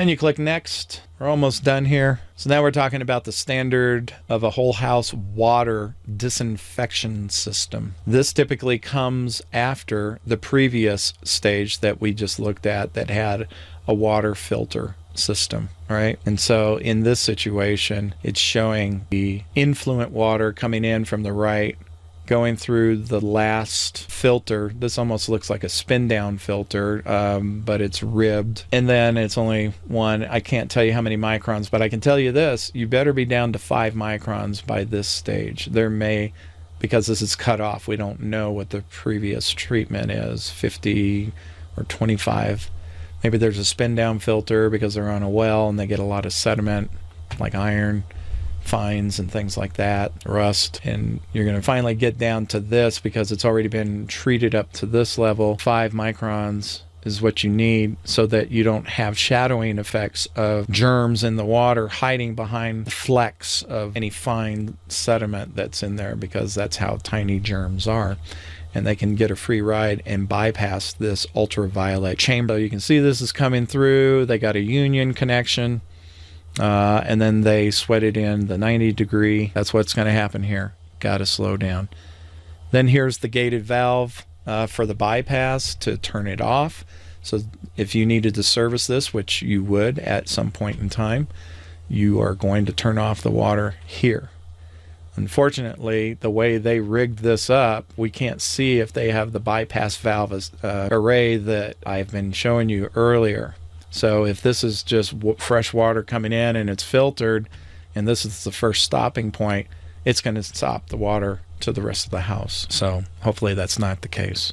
Then you click next. We're almost done here. So now we're talking about the standard of a whole house water disinfection system. This typically comes after the previous stage that we just looked at that had a water filter system, right? And so in this situation, it's showing the influent water coming in from the right, going through the last filter. This almost looks like a spin down filter, but it's ribbed. And then it's only one. I can't tell you how many microns, but I can tell you this, you better be down to 5 microns by this stage. There may, because this is cut off, we don't know what the previous treatment is, 50 or 25. Maybe there's a spin down filter because they're on a well and they get a lot of sediment like iron fines and things like that, rust, and you're going to finally get down to this because it's already been treated up to this level. 5 microns is what you need so that you don't have shadowing effects of germs in the water hiding behind the flecks of any fine sediment that's in there, because that's how tiny germs are. And they can get a free ride and bypass this ultraviolet chamber. You can see this is coming through. They got a union connection. And then they sweat it in the 90 degree. That's what's going to happen here. Got to slow down. Then here's the gated valve for the bypass to turn it off. So if you needed to service this, which you would at some point in time, you are going to turn off the water here. Unfortunately, the way they rigged this up, we can't see if they have the bypass valve array that I've been showing you earlier. So if this is just fresh water coming in and it's filtered, and this is the first stopping point, it's going to stop the water to the rest of the house. So hopefully that's not the case.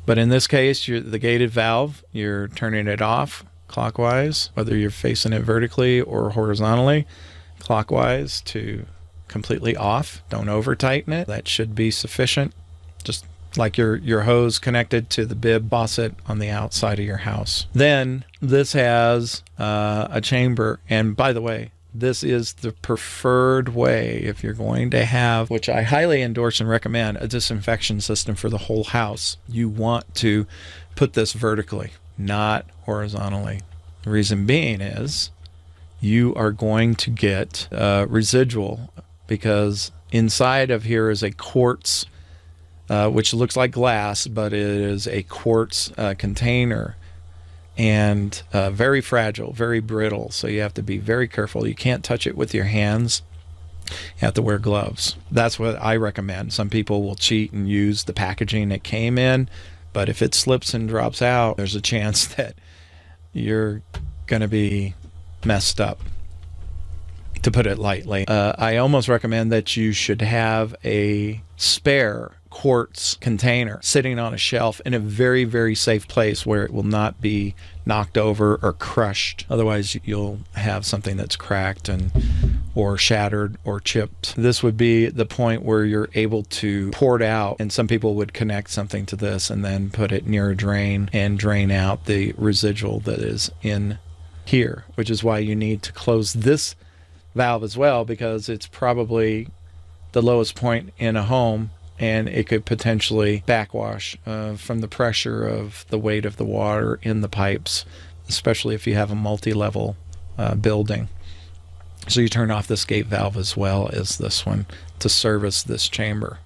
But in this case, the gated valve, you're turning it off clockwise, whether you're facing it vertically or horizontally, clockwise to completely off. Don't over tighten it. That should be sufficient. Just like your hose connected to the bib faucet on the outside of your house. Then this has a chamber, and by the way, this is the preferred way if you're going to have, which I highly endorse and recommend, a disinfection system for the whole house. You want to put this vertically, not horizontally. The reason being is you are going to get residual, because inside of here is a quartz which looks like glass, but it is a quartz container, and very fragile, very brittle. So you have to be very careful. You can't touch it with your hands. You have to wear gloves. That's what I recommend. Some people will cheat and use the packaging it came in, but if it slips and drops out, there's a chance that you're going to be messed up, to put it lightly. I almost recommend that you should have a spare quartz container sitting on a shelf in a very, very safe place where it will not be knocked over or crushed. Otherwise, you'll have something that's cracked or shattered or chipped. This would be the point where you're able to pour it out, and some people would connect something to this and then put it near a drain and drain out the residual that is in here, which is why you need to close this valve as well, because it's probably the lowest point in a home, and it could potentially backwash from the pressure of the weight of the water in the pipes, especially if you have a multi-level building. So you turn off this gate valve as well as this one to service this chamber.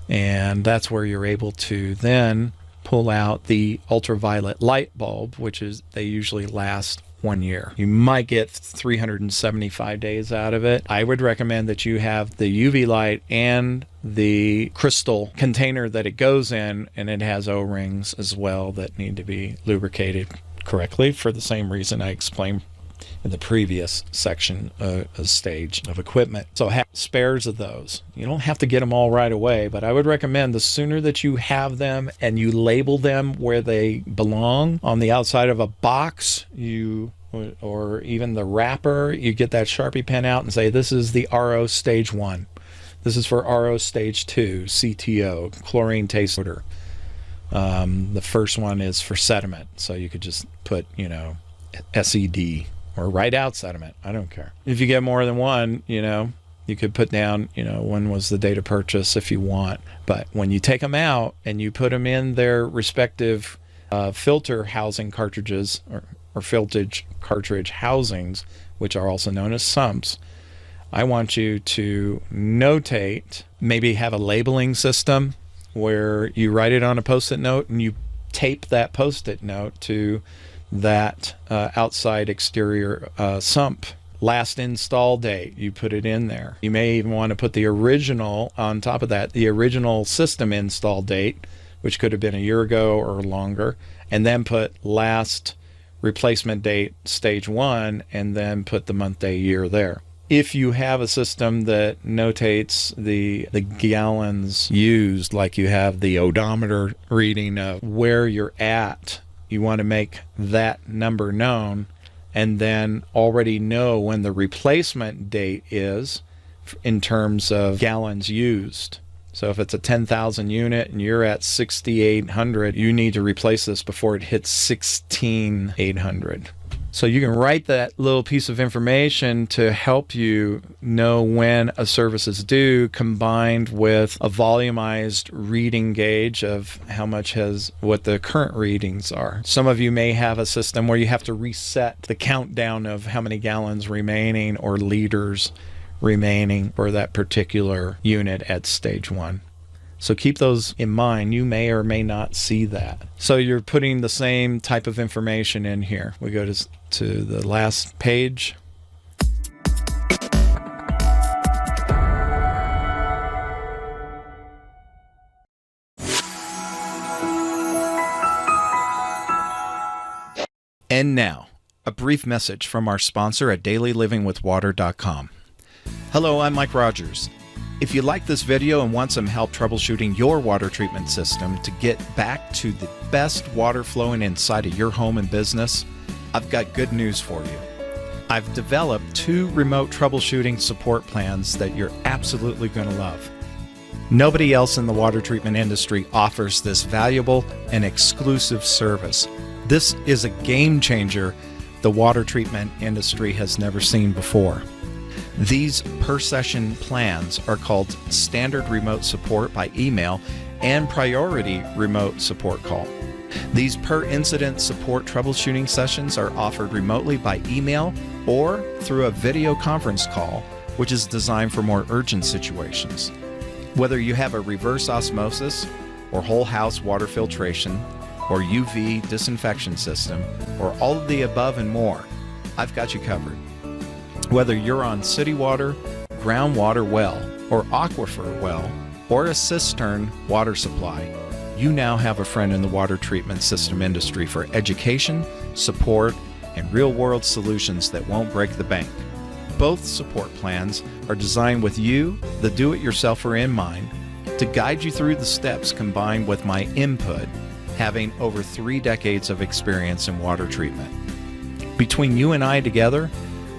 And that's where you're able to then pull out the ultraviolet light bulb, which is, they usually last 1 year. You might get 375 days out of it. I would recommend that you have the UV light and the crystal container that it goes in, and it has O-rings as well that need to be lubricated correctly for the same reason I explained in the previous section, a stage of equipment. So have spares of those. You don't have to get them all right away, but I would recommend the sooner that you have them and you label them where they belong on the outside of a box, or even the wrapper, you get that Sharpie pen out and say, this is the RO stage 1. This is for RO stage 2, CTO, chlorine taste odor. The first one is for sediment. So you could just put, SED, or write out sediment. I don't care. If you get more than one, you could put down, when was the date of purchase if you want. But when you take them out and you put them in their respective filter housing cartridges, or filtered cartridge housings, which are also known as sumps, I want you to notate, maybe have a labeling system where you write it on a Post-it note and you tape that Post-it note to that outside exterior sump. Last install date, you put it in there. You may even want to put the original on top of that, the original system install date, which could have been a year ago or longer, and then put last replacement date, stage 1, and then put the month, day, year there. If you have a system that notates the gallons used, like you have the odometer reading of where you're at, you want to make that number known and then already know when the replacement date is in terms of gallons used. So if it's a 10,000 unit and you're at 6,800, you need to replace this before it hits 16,800. So you can write that little piece of information to help you know when a service is due, combined with a volumized reading gauge of what the current readings are. Some of you may have a system where you have to reset the countdown of how many gallons remaining or liters remaining for that particular unit at stage 1. So keep those in mind. You may or may not see that. So you're putting the same type of information in here. We go to the last page. And now, a brief message from our sponsor at dailylivingwithwater.com. Hello, I'm Mike Rogers. If you like this video and want some help troubleshooting your water treatment system to get back to the best water flowing inside of your home and business, I've got good news for you. I've developed 2 remote troubleshooting support plans that you're absolutely going to love. Nobody else in the water treatment industry offers this valuable and exclusive service. This is a game changer the water treatment industry has never seen before. These per-session plans are called Standard Remote Support by email and Priority Remote Support call. These per-incident support troubleshooting sessions are offered remotely by email or through a video conference call, which is designed for more urgent situations. Whether you have a reverse osmosis or whole house water filtration or UV disinfection system or all of the above and more, I've got you covered. Whether you're on city water, groundwater well, or aquifer well, or a cistern water supply, you now have a friend in the water treatment system industry for education, support, and real-world solutions that won't break the bank. Both support plans are designed with you, the do-it-yourselfer, in mind to guide you through the steps combined with my input, having over 3 decades of experience in water treatment. Between you and I together,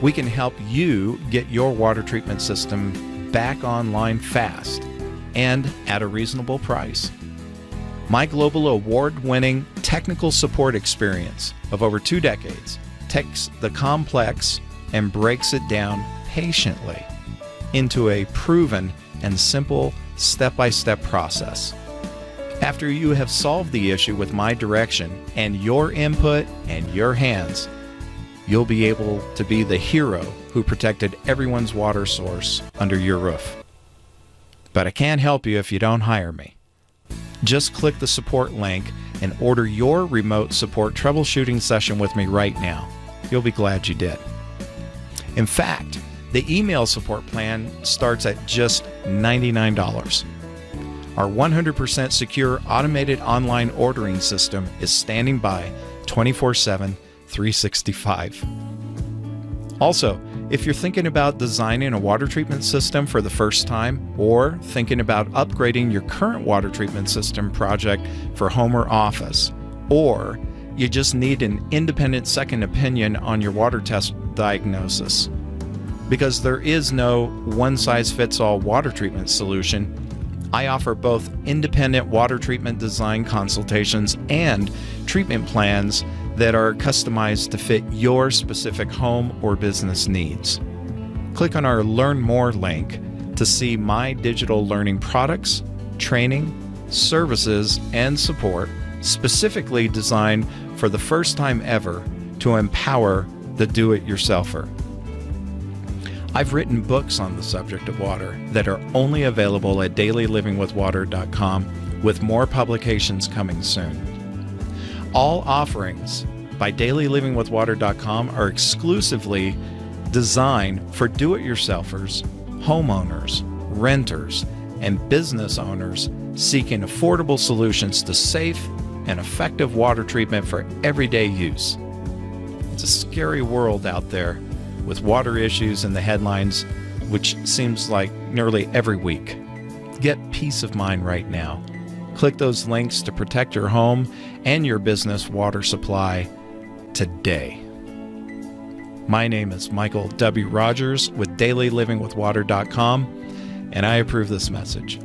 we can help you get your water treatment system back online fast and at a reasonable price. My global award-winning technical support experience of over 2 decades takes the complex and breaks it down patiently into a proven and simple step-by-step process. After you have solved the issue with my direction and your input and your hands, you'll be able to be the hero who protected everyone's water source under your roof. But I can't help you if you don't hire me. Just click the support link and order your remote support troubleshooting session with me right now. You'll be glad you did. In fact, the email support plan starts at just $99. Our 100% secure automated online ordering system is standing by 24/7, 365. Also, if you're thinking about designing a water treatment system for the first time or thinking about upgrading your current water treatment system project for home or office, or you just need an independent second opinion on your water test diagnosis, because there is no one-size-fits-all water treatment solution, I offer both independent water treatment design consultations and treatment plans that are customized to fit your specific home or business needs. Click on our Learn More link to see my digital learning products, training, services, and support specifically designed for the first time ever to empower the do-it-yourselfer. I've written books on the subject of water that are only available at dailylivingwithwater.com, with more publications coming soon. All offerings by dailylivingwithwater.com are exclusively designed for do-it-yourselfers, homeowners, renters, and business owners seeking affordable solutions to safe and effective water treatment for everyday use. It's a scary world out there with water issues in the headlines, which seems like nearly every week. Get peace of mind right now. Click those links to protect your home and your business water supply today. My name is Michael W. Rogers with dailylivingwithwater.com, and I approve this message.